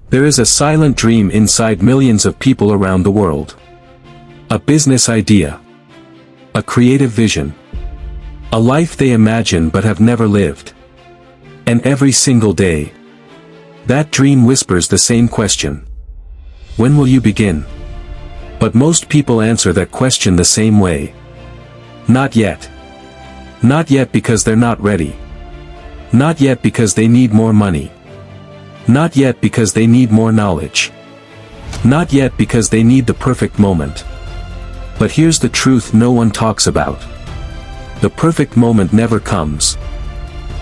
There is a silent dream inside millions of people around the world. A business idea. A creative vision. A life they imagine but have never lived. And every single day, that dream whispers the same question. When will you begin? But most people answer that question the same way. Not yet. Not yet because they're not ready. Not yet because they need more money. Not yet because they need more knowledge. Not yet because they need the perfect moment. But here's the truth no one talks about. The perfect moment never comes.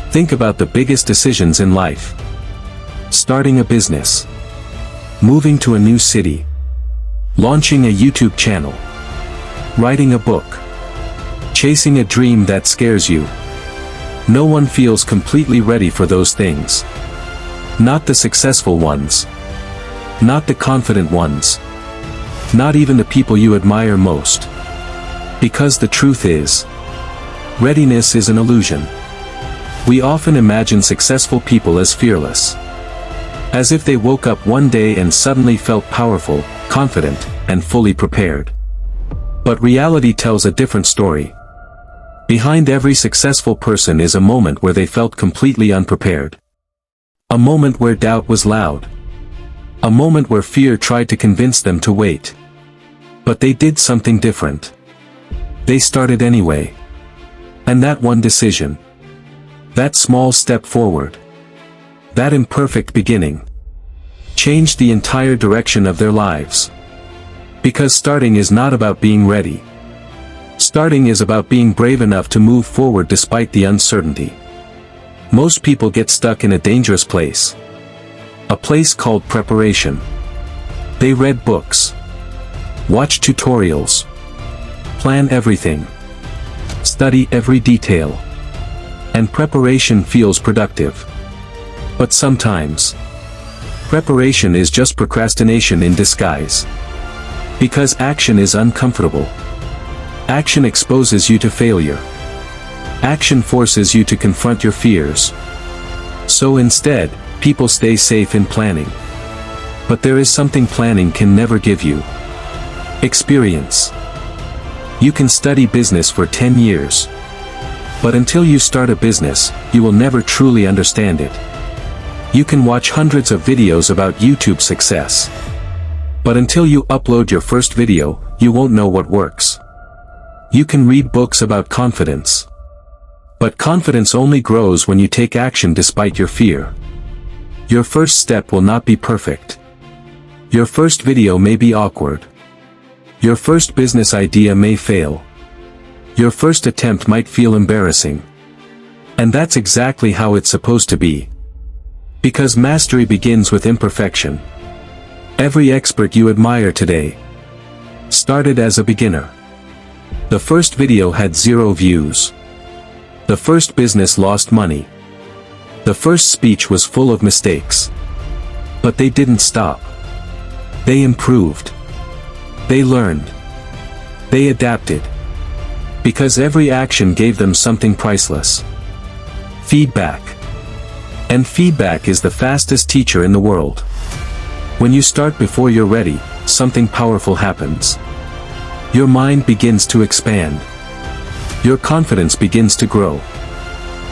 Think about the biggest decisions in life. Starting a business. Moving to a new city. Launching a YouTube channel. Writing a book. Chasing a dream that scares you. No one feels completely ready for those things. Not the successful ones. Not the confident ones. Not even the people you admire most. Because the truth is, readiness is an illusion. We often imagine successful people as fearless. As if they woke up one day and suddenly felt powerful, confident, and fully prepared. But reality tells a different story. Behind every successful person is a moment where they felt completely unprepared. A moment where doubt was loud. A moment where fear tried to convince them to wait. But they did something different. They started anyway. And that one decision, that small step forward, that imperfect beginning, changed the entire direction of their lives. Because starting is not about being ready. Starting is about being brave enough to move forward despite the uncertainty. Most people get stuck in a dangerous place. A place called preparation. They read books. Watch tutorials. Plan everything. Study every detail. And preparation feels productive. But sometimes, preparation is just procrastination in disguise. Because action is uncomfortable. Action exposes you to failure. Action forces you to confront your fears. So instead, people stay safe in planning. But there is something planning can never give you. Experience. You can study business for 10 years. But until you start a business, you will never truly understand it. You can watch hundreds of videos about YouTube success. But until you upload your first video, you won't know what works. You can read books about confidence. But confidence only grows when you take action despite your fear. Your first step will not be perfect. Your first video may be awkward. Your first business idea may fail. Your first attempt might feel embarrassing. And that's exactly how it's supposed to be. Because mastery begins with imperfection. Every expert you admire today started as a beginner. The first video had 0 views. The first business lost money. The first speech was full of mistakes. But they didn't stop. They improved. They learned. They adapted. Because every action gave them something priceless. Feedback. And feedback is the fastest teacher in the world. When you start before you're ready, something powerful happens. Your mind begins to expand. Your confidence begins to grow.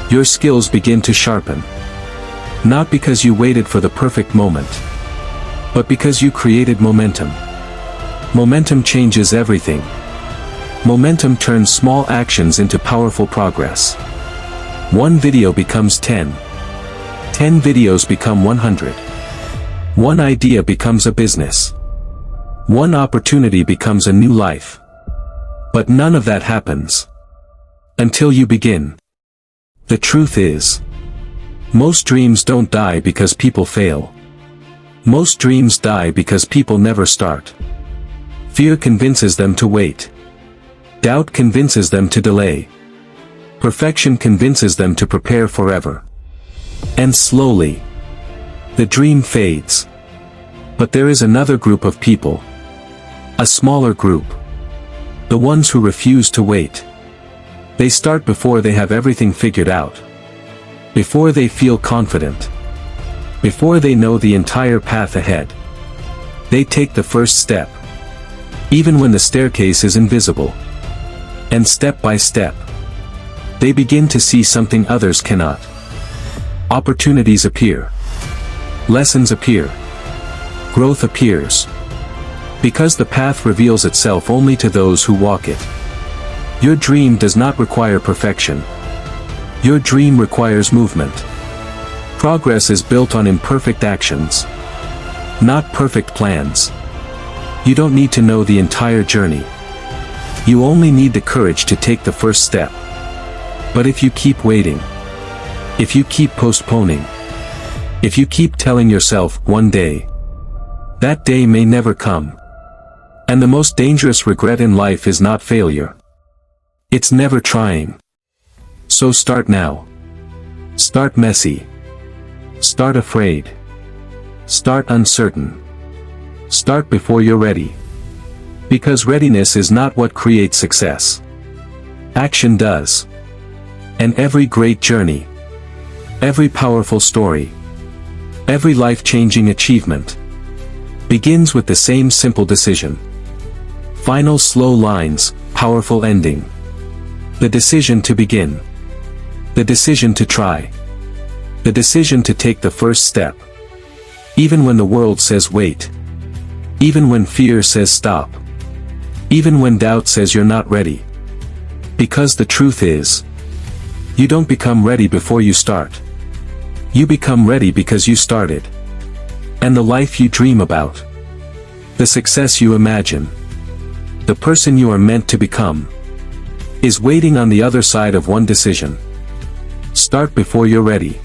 Your skills begin to sharpen. Not because you waited for the perfect moment, but because you created momentum. Momentum changes everything. Momentum turns small actions into powerful progress. One video becomes 10. 10 videos become 100. One idea becomes a business. One opportunity becomes a new life. But none of that happens until you begin. The truth is, most dreams don't die because people fail. Most dreams die because people never start. Fear convinces them to wait. Doubt convinces them to delay. Perfection convinces them to prepare forever. And slowly, the dream fades. But there is another group of people. A smaller group. The ones who refuse to wait. They start before they have everything figured out. Before they feel confident. Before they know the entire path ahead, they take the first step, even when the staircase is invisible. And step by step, they begin to see something others cannot. Opportunities appear. Lessons appear. Growth appears. Because the path reveals itself only to those who walk it. Your dream does not require perfection. Your dream requires movement. Progress is built on imperfect actions, not perfect plans. You don't need to know the entire journey. You only need the courage to take the first step. But if you keep waiting, if you keep postponing, if you keep telling yourself one day, that day may never come. And the most dangerous regret in life is not failure. It's never trying. So start now. Start messy. Start afraid. Start uncertain. Start before you're ready. Because readiness is not what creates success. Action does. And every great journey, every powerful story, every life-changing achievement, begins with the same simple decision. Final slow lines, powerful ending. The decision to begin. The decision to try. The decision to take the first step. Even when the world says wait. Even when fear says stop. Even when doubt says you're not ready. Because the truth is, you don't become ready before you start. You become ready because you started. And the life you dream about, the success you imagine, the person you are meant to become, is waiting on the other side of one decision. Start before you're ready.